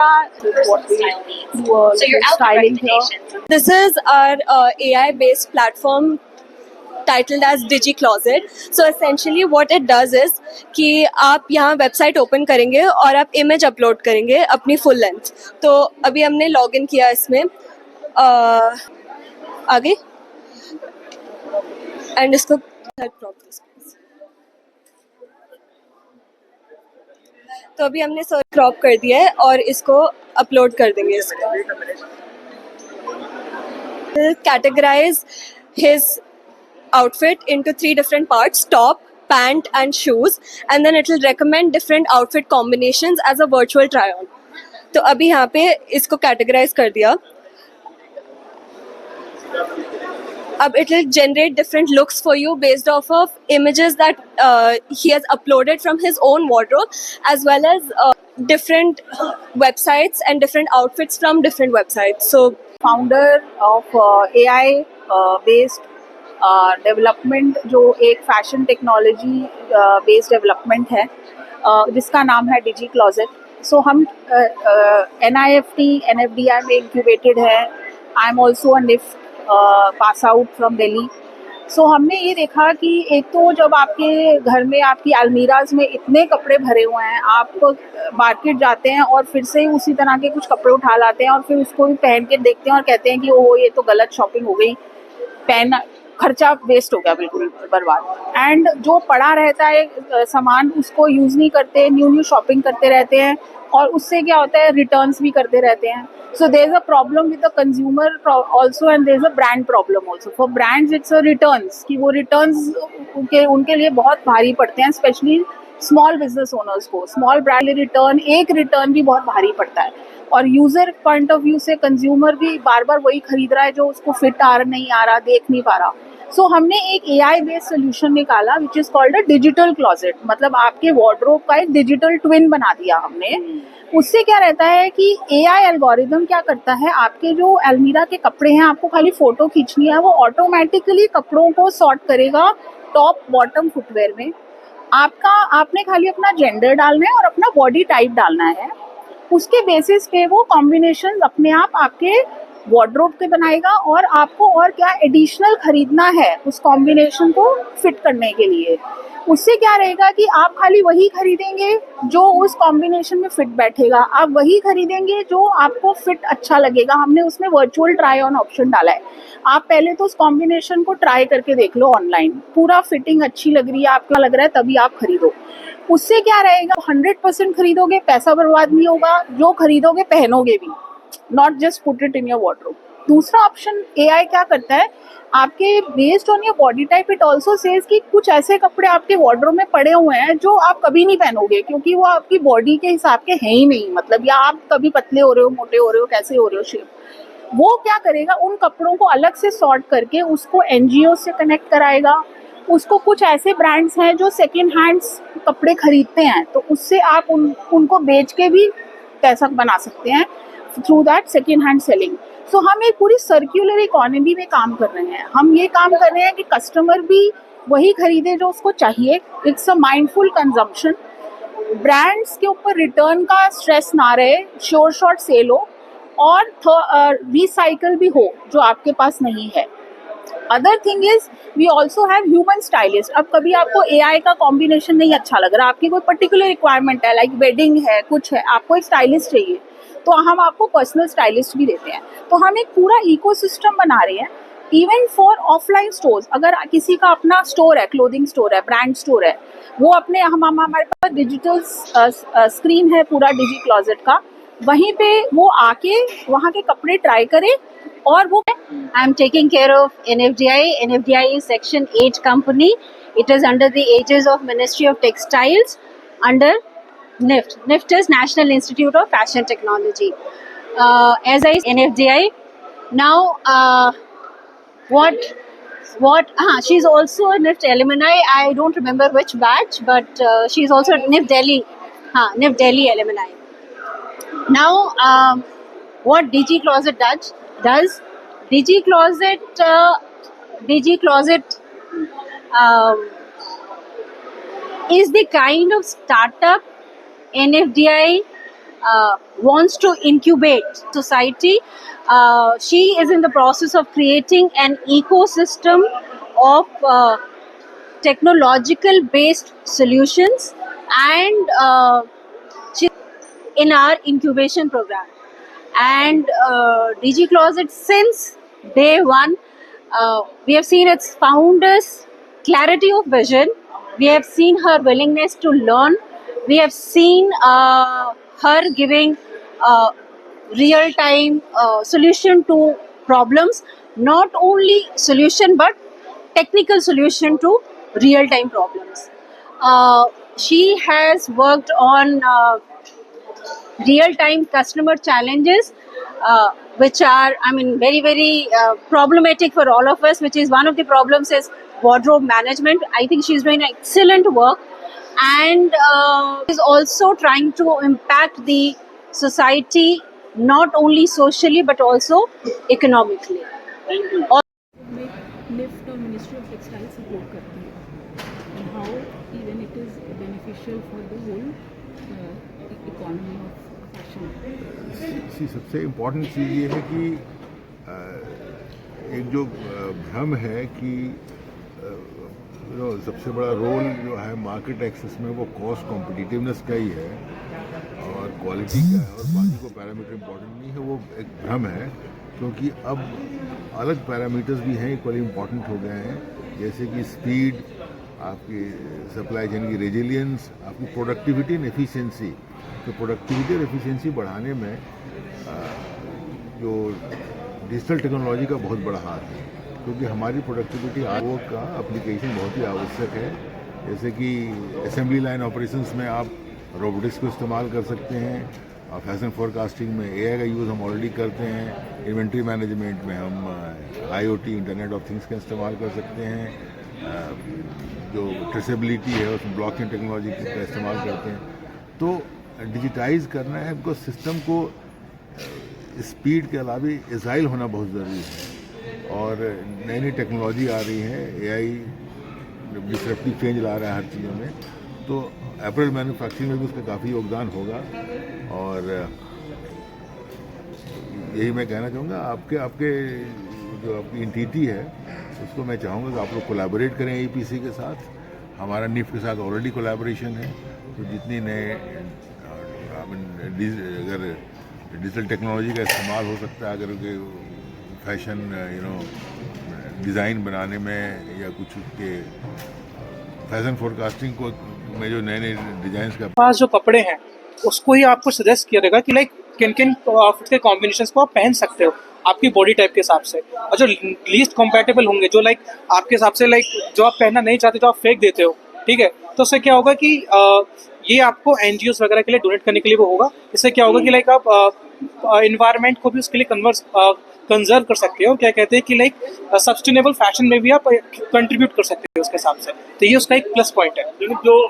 what we do styling here. This is our AI-based platform titled as DigiCloset. So essentially what it does is कि आप यहाँ website open करेंगे और आप image upload करेंगे अपनी फुल लेंथ. तो अभी हमने लॉगिन किया इसमें आगे एंड इसको तो अभी हमने सर्च क्रॉप कर दिया है और इसको अपलोड कर देंगे. इसको categorise his outfit into 3 different parts: top, pant and shoes, and then it will recommend different outfit combinations as a virtual try on. तो अभी यहाँ पे इसको categorize कर दिया. अब it will generate different looks for you based off of images that he has uploaded from his own wardrobe, as well as different websites and different outfits from different websites. So founder of AI based development जो एक fashion technology based development है जिसका नाम है डिजी closet. सो हम NIFT NFDI में incubated है. I am also a NIFT pass out from Delhi. So हमने ये देखा कि एक तो जब आपके घर में आपकी अलमीराज में इतने कपड़े भरे हुए हैं, आप मार्केट जाते हैं और फिर से उसी तरह के कुछ कपड़े उठा लाते हैं और फिर उसको भी पहन के देखते हैं और कहते हैं कि ओह ये तो गलत शॉपिंग हो गई, खर्चा वेस्ट हो गया, बिल्कुल बर्बाद. एंड जो पड़ा रहता है सामान उसको यूज़ नहीं करते, न्यू शॉपिंग करते रहते हैं और उससे क्या होता है रिटर्न्स भी करते रहते हैं. So there is a problem with the consumer also and there is a brand problem also. For brands it's a returns कि वो रिटर्न्स उनके लिए बहुत भारी पड़ते हैं, स्पेशली स्मॉल बिजनेस ओनर्स को. स्मॉल ब्रांड एक रिटर्न भी बहुत भारी पड़ता है और यूज़र पॉइंट ऑफ व्यू से कंज्यूमर भी बार बार वही खरीद रहा है जो उसको फिट नहीं आ रहा, देख नहीं पा रहा. सो हमने एक AI बेस्ड सोल्यूशन निकाला which is called a digital closet. मतलब आपके वार्डरोब का एक डिजिटल ट्विन बना दिया हमने. उससे क्या रहता है कि AI एल्गोरिदम क्या करता है, आपके जो अलमीरा के कपड़े हैं आपको खाली फोटो खींचनी है, वो ऑटोमेटिकली कपड़ों को सॉर्ट करेगा टॉप बॉटम फुटवेयर में. आपने खाली अपना जेंडर डालना है और अपना बॉडी टाइप डालना है. उसके बेसिस पे वो कॉम्बिनेशन अपने आप आपके वार्डरोब पे बनाएगा और आपको और क्या एडिशनल खरीदना है उस कॉम्बिनेशन को फिट करने के लिए. उससे क्या रहेगा कि आप खाली वही खरीदेंगे जो उस कॉम्बिनेशन में फिट बैठेगा, आप वही खरीदेंगे जो आपको फिट अच्छा लगेगा. हमने उसमें वर्चुअल ट्राई ऑन ऑप्शन डाला है. आप पहले तो उस कॉम्बिनेशन को ट्राई करके देख लो ऑनलाइन, पूरा फिटिंग अच्छी लग रही है, आपको लग रहा है, तभी आप खरीदो. उससे क्या रहेगा 100% खरीदोगे, पैसा बर्बाद नहीं होगा, जो खरीदोगे पहनोगे भी, not just put it in your wardrobe. दूसरा ऑप्शन AI क्या करता है, आपके based on your body type it also says कि कुछ ऐसे कपड़े आपके वार्डरोब में पड़े हुए हैं जो आप कभी नहीं पहनोगे क्योंकि वो आपकी बॉडी के हिसाब के हैं ही नहीं. मतलब या आप कभी पतले हो रहे हो, मोटे हो रहे हो, कैसे हो रहे हो शेप. वो क्या करेगा, उन कपड़ों को अलग से सॉर्ट करके उसको NGO से कनेक्ट कराएगा. उसको कुछ ऐसे ब्रांड्स हैं जो सेकेंड हैंड्स कपड़े खरीदते हैं, तो उससे आप उनको बेच के भी पैसा बना सकते हैं through that second hand selling. So हम एक पूरी सर्क्यूलर इकोनॉमी में काम कर रहे हैं. हम ये काम कर रहे हैं कि कस्टमर भी वही खरीदे जो उसको चाहिए. It's a mindful consumption. Brands के ऊपर रिटर्न का स्ट्रेस ना रहे, श्योर शॉर्ट सेल हो और रिसाइकल भी हो जो आपके पास नहीं है. Other thing is we also have human stylist. अब कभी आपको AI का कॉम्बिनेशन नहीं अच्छा लग रहा, आपकी कोई पर्टिकुलर रिक्वायरमेंट है, लाइक वेडिंग है, कुछ है, आपको एक स्टाइलिस्ट चाहिए, तो हम आपको पर्सनल स्टाइलिस्ट भी देते हैं. तो हम एक पूरा इकोसिस्टम बना रहे हैं इवन फॉर ऑफलाइन स्टोर्स. अगर किसी का अपना स्टोर है, क्लोथिंग स्टोर है, ब्रांड स्टोर है, वो अपने हमारे पास डिजिटल स्क्रीन है पूरा डिजी क्लोजेट का, वहीं पे वो आके वहाँ के कपड़े ट्राई करे और वो. I am taking care of NFDI. NFDI is Section 8 company. It is under the aegis of Ministry of Textiles under NIFT. NIFT is National Institute of Fashion Technology. As I NFDI. Now, she's also a NIFT alumni. I don't remember which batch, but she's also NIFT Delhi. NIFT Delhi alumni. Now, what DG Closet does DG Closet is the kind of startup NFDI wants to incubate society. She is in the process of creating an ecosystem of technological based solutions, and she in our incubation program. And DG Closet, since day one, we have seen its founders' clarity of vision. We have seen her willingness to learn. We have seen her giving real-time solution to problems. Not only solution, but technical solution to real-time problems. She has worked on real-time customer challenges, which are, I mean, very, very problematic for all of us, which is one of the problems is wardrobe management. I think she's doing excellent work, and is also trying to impact the society, not only socially, but also economically. NIFT और ministry of textile support करती है and how even it is beneficial for the whole economy of fashion. सबसे important चीज़ ये है कि एक जो भ्रम है कि सबसे बड़ा रोल जो है मार्केट एक्सेस में वो कॉस्ट कॉम्पिटिटिवनेस का ही है और क्वालिटी का है और बाकी को पैरामीटर इम्पोर्टेंट नहीं है, वो एक भ्रम है। क्योंकि अब अलग पैरामीटर्स भी हैं इक्वली इम्पॉर्टेंट हो गए हैं, जैसे कि स्पीड, आपकी सप्लाई चेन की रेजिलियंस, आपकी प्रोडक्टिविटी एंड एफिशिएंसी। तो प्रोडक्टिविटी और एफिशिएंसी बढ़ाने में जो डिजिटल टेक्नोलॉजी का बहुत बड़ा हाथ है, क्योंकि हमारी प्रोडक्टिविटी वो का एप्लीकेशन बहुत ही आवश्यक है। जैसे कि असेंबली लाइन ऑपरेशंस में आप रोबोटिक्स को इस्तेमाल कर सकते हैं, और फैशन फोरकास्टिंग में एआई का यूज़ हम ऑलरेडी करते हैं, इन्वेंट्री मैनेजमेंट में हम आईओटी इंटरनेट ऑफ थिंग्स का इस्तेमाल कर सकते हैं, जो ट्रेसेबिलिटी है उसमें ब्लॉकचेन टेक्नोलॉजी का इस्तेमाल करते हैं। तो डिजिटाइज करना है, बिकॉज सिस्टम को स्पीड के अलावा एजाइल होना बहुत ज़रूरी है, और नई नई टेक्नोलॉजी आ रही है, एआई डिसरप्टिव चेंज ला रहा है हर चीज़ों में। तो अपैरल मैन्युफैक्चरिंग में भी उसका काफ़ी योगदान होगा, और यही मैं कहना चाहूँगा आपके जो आपकी एंटिटी है उसको मैं चाहूँगा कि आप लोग कोलैबोरेट करें एपीसी के साथ। हमारा निफ्ट के साथ ऑलरेडी कोलैबोरेशन है, तो जितनी नए अगर डिजिटल टेक्नोलॉजी का इस्तेमाल हो सकता है अगर फैशन डिज़ाइन बनाने में या कुछ के फैशन फोरकास्टिंग को में जो नए नए डिजाइन का पास जो कपड़े हैं उसको ही आपको सजेस्ट किया रहेगा कि लाइक किन किन आउटफिट के कॉम्बिनेशंस को आप पहन सकते हो आपकी बॉडी टाइप के हिसाब से, और जो लीस्ट कंपैटिबल होंगे, जो लाइक आपके हिसाब से लाइक जो आप पहनना नहीं चाहते, जो आप फेंक देते हो, ठीक है, तो उससे क्या होगा कि ये आपको एनजीओस वगैरह के लिए डोनेट करने के लिए वो होगा। इससे क्या होगा कि लाइक आप इन्वायरमेंट को भी उसके लिए कंजर्व कर सकते हो, और क्या कहते हैं कि लाइक सस्टेनेबल फैशन में भी आप कंट्रीब्यूट कर सकते हो उसके हिसाब से। तो ये उसका एक प्लस पॉइंट है। जो